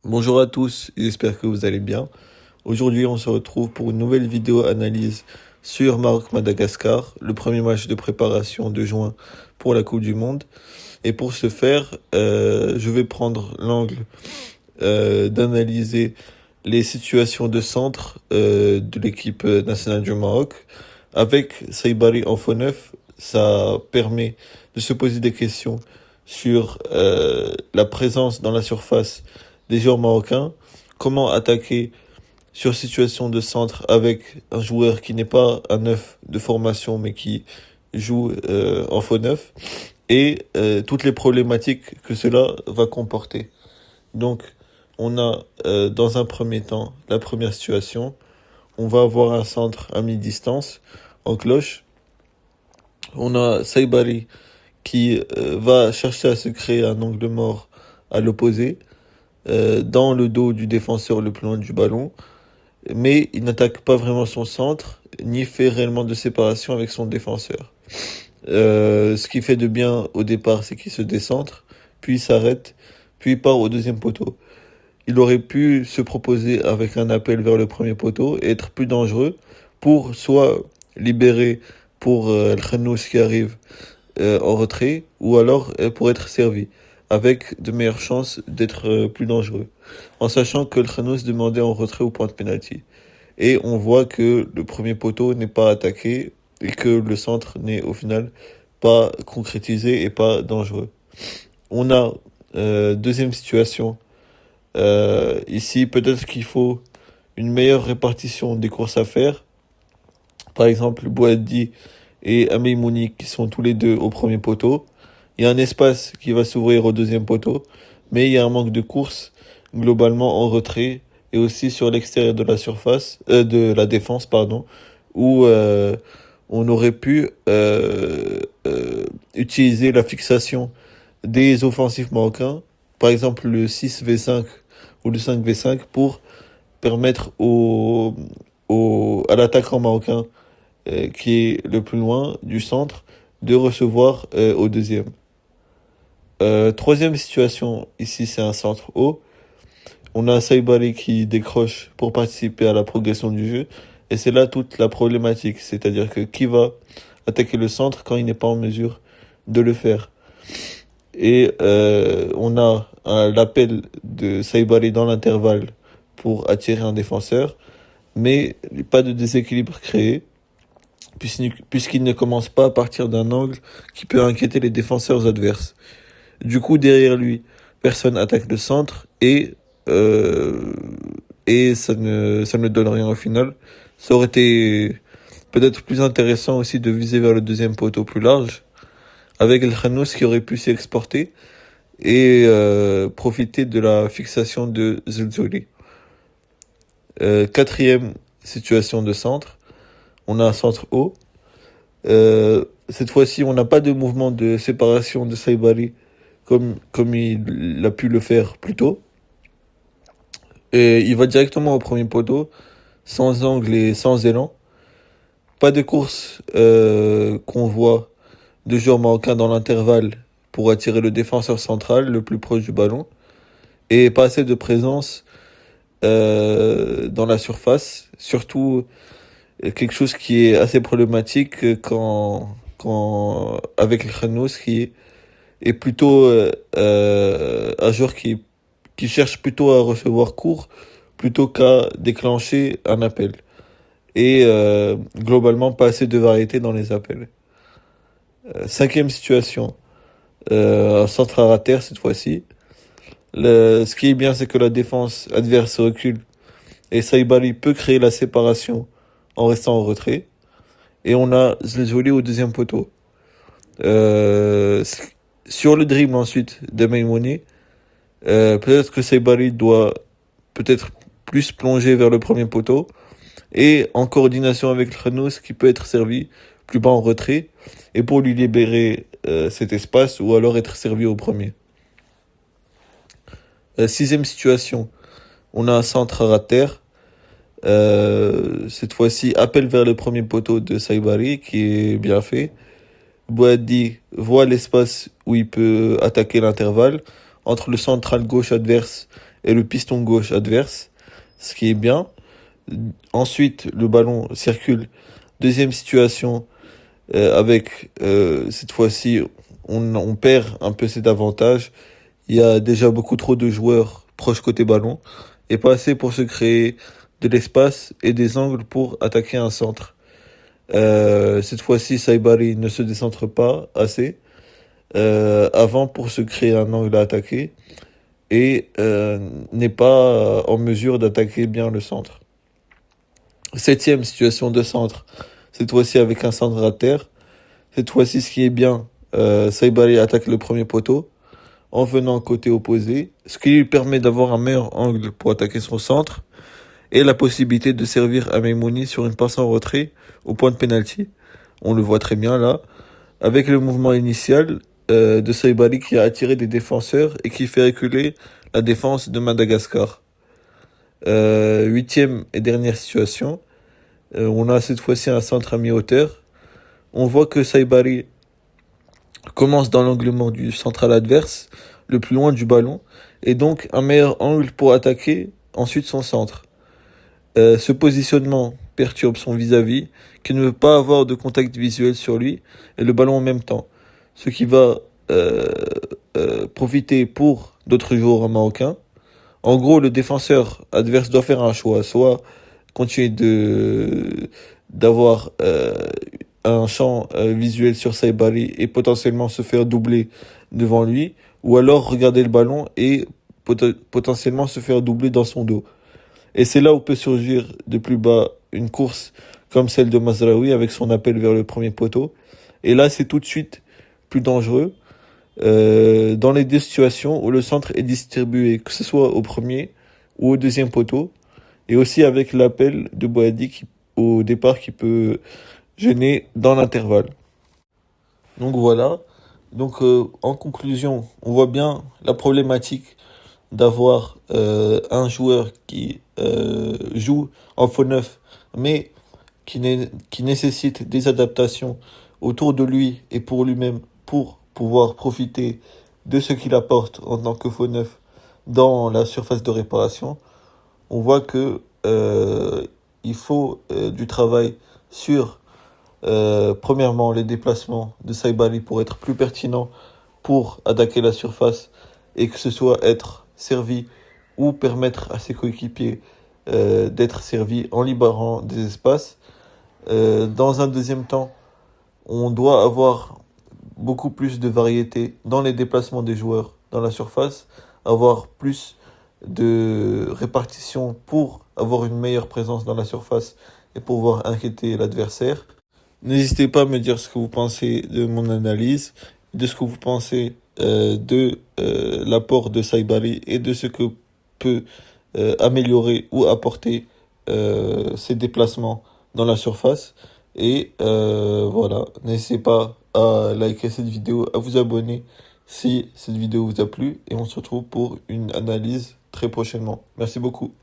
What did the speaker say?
Bonjour à tous, j'espère que vous allez bien. Aujourd'hui, on se retrouve pour une nouvelle vidéo analyse sur Maroc-Madagascar, le premier match de préparation de juin pour la Coupe du Monde. Et pour ce faire, je vais prendre l'angle d'analyser les situations de centre de l'équipe nationale du Maroc. Avec Saibari en faux neuf, ça permet de se poser des questions sur la présence dans la surface des joueurs marocains, comment attaquer sur situation de centre avec un joueur qui n'est pas un neuf de formation mais qui joue en faux neuf, et toutes les problématiques que cela va comporter. Donc, on a dans un premier temps la première situation. On va avoir un centre à mi-distance en cloche. On a Saibari qui va chercher à se créer un angle mort à l'opposé, dans le dos du défenseur le plus loin du ballon, mais il n'attaque pas vraiment son centre, ni fait réellement de séparation avec son défenseur. Ce qui fait de bien au départ, c'est qu'il se décentre, puis il s'arrête, puis il part au deuxième poteau. Il aurait pu se proposer avec un appel vers le premier poteau et être plus dangereux pour soit libérer pour El Khanous qui arrive en retrait, ou alors pour être servi, avec de meilleures chances d'être plus dangereux, en sachant que le Khanous demandait en retrait au point de pénalty. Et on voit que le premier poteau n'est pas attaqué et que le centre n'est au final pas concrétisé et pas dangereux. On a deuxième situation. Ici, peut-être qu'il faut une meilleure répartition des courses à faire. Par exemple, Bouaddi et Ameimouni qui sont tous les deux au premier poteau. Il y a un espace qui va s'ouvrir au deuxième poteau, mais il y a un manque de course globalement en retrait et aussi sur l'extérieur de la surface, de la défense, pardon, où on aurait pu utiliser la fixation des offensifs marocains, par exemple le 6v5 ou le 5v5, pour permettre à l'attaquant marocain qui est le plus loin du centre de recevoir au deuxième. Troisième situation, ici c'est un centre haut. On a Saibari qui décroche pour participer à la progression du jeu. Et c'est là toute la problématique. C'est-à-dire que qui va attaquer le centre quand il n'est pas en mesure de le faire. Et on a l'appel de Saibari dans l'intervalle pour attirer un défenseur. Mais pas de déséquilibre créé, puisqu'il ne commence pas à partir d'un angle qui peut inquiéter les défenseurs adverses. Du coup, derrière lui, personne attaque le centre euh, et ça ne donne rien au final. Ça aurait été peut-être plus intéressant aussi de viser vers le deuxième poteau plus large, avec El Khanous qui aurait pu s'y exporter et profiter de la fixation de Zelzouli. Quatrième situation de centre, on a un centre haut. Cette fois-ci, on n'a pas de mouvement de séparation de Saibari comme il a pu le faire plus tôt. Et il va directement au premier poteau, sans angle et sans élan. Pas de course qu'on voit de joueurs marocains dans l'intervalle pour attirer le défenseur central le plus proche du ballon. Et pas assez de présence dans la surface. Surtout quelque chose qui est assez problématique quand avec le Khanous qui est plutôt un joueur qui cherche plutôt à recevoir court plutôt qu'à déclencher un appel. Et globalement, pas assez de variété dans les appels. Cinquième situation, un centre à terre cette fois-ci. Ce qui est bien, c'est que la défense adverse recule et Saibari peut créer la séparation en restant en retrait. Et on a Zlezoli au deuxième poteau. Sur le dribble ensuite de Maimouni, peut-être que Saibari doit peut-être plus plonger vers le premier poteau et en coordination avec le Khanous qui peut être servi plus bas en retrait et pour lui libérer cet espace ou alors être servi au premier. Sixième situation, on a un centre à terre. Cette fois-ci, appel vers le premier poteau de Saibari qui est bien fait. Bouaddi voit l'espace où il peut attaquer l'intervalle entre le central gauche adverse et le piston gauche adverse, ce qui est bien. Ensuite, le ballon circule. Deuxième situation, avec cette fois-ci, on perd un peu cet avantage. Il y a déjà beaucoup trop de joueurs proches côté ballon et pas assez pour se créer de l'espace et des angles pour attaquer un centre. Cette fois-ci, Saibari ne se décentre pas assez avant pour se créer un angle à attaquer et n'est pas en mesure d'attaquer bien le centre. Septième situation de centre, cette fois-ci avec un centre à terre. Cette fois-ci, ce qui est bien, Saibari attaque le premier poteau en venant côté opposé, ce qui lui permet d'avoir un meilleur angle pour attaquer son centre et la possibilité de servir à Meimouni sur une passe en retrait au point de pénalty. On le voit très bien là, avec le mouvement initial de Saibari qui a attiré des défenseurs et qui fait reculer la défense de Madagascar. Huitième et dernière situation, on a cette fois-ci un centre à mi-hauteur. On voit que Saibari commence dans l'angle mort du central adverse, le plus loin du ballon, et donc un meilleur angle pour attaquer ensuite son centre. Ce positionnement perturbe son vis-à-vis, qui ne veut pas avoir de contact visuel sur lui et le ballon en même temps, ce qui va profiter pour d'autres joueurs marocains. En gros, le défenseur adverse doit faire un choix, soit continuer d'avoir un champ visuel sur Saibari et potentiellement se faire doubler devant lui, ou alors regarder le ballon et potentiellement se faire doubler dans son dos. Et c'est là où peut surgir de plus bas une course comme celle de Mazraoui avec son appel vers le premier poteau. Et là, c'est tout de suite plus dangereux dans les deux situations où le centre est distribué, que ce soit au premier ou au deuxième poteau, et aussi avec l'appel de Boadi au départ qui peut gêner dans l'intervalle. Donc voilà. Donc en conclusion, on voit bien la problématique d'avoir un joueur qui joue en faux neuf, mais qui nécessite des adaptations autour de lui et pour lui-même pour pouvoir profiter de ce qu'il apporte en tant que faux neuf dans la surface de réparation. On voit que il faut du travail sur premièrement les déplacements de Saibali pour être plus pertinent pour attaquer la surface et que ce soit être servi ou permettre à ses coéquipiers d'être servis en libérant des espaces. Dans un deuxième temps, on doit avoir beaucoup plus de variété dans les déplacements des joueurs dans la surface, avoir plus de répartition pour avoir une meilleure présence dans la surface et pouvoir inquiéter l'adversaire. N'hésitez pas à me dire ce que vous pensez de mon analyse, de ce que vous pensez de l'apport de Saibari et de ce que peut améliorer ou apporter ses déplacements dans la surface. Et voilà, n'hésitez pas à liker cette vidéo, à vous abonner si cette vidéo vous a plu. Et on se retrouve pour une analyse très prochainement. Merci beaucoup.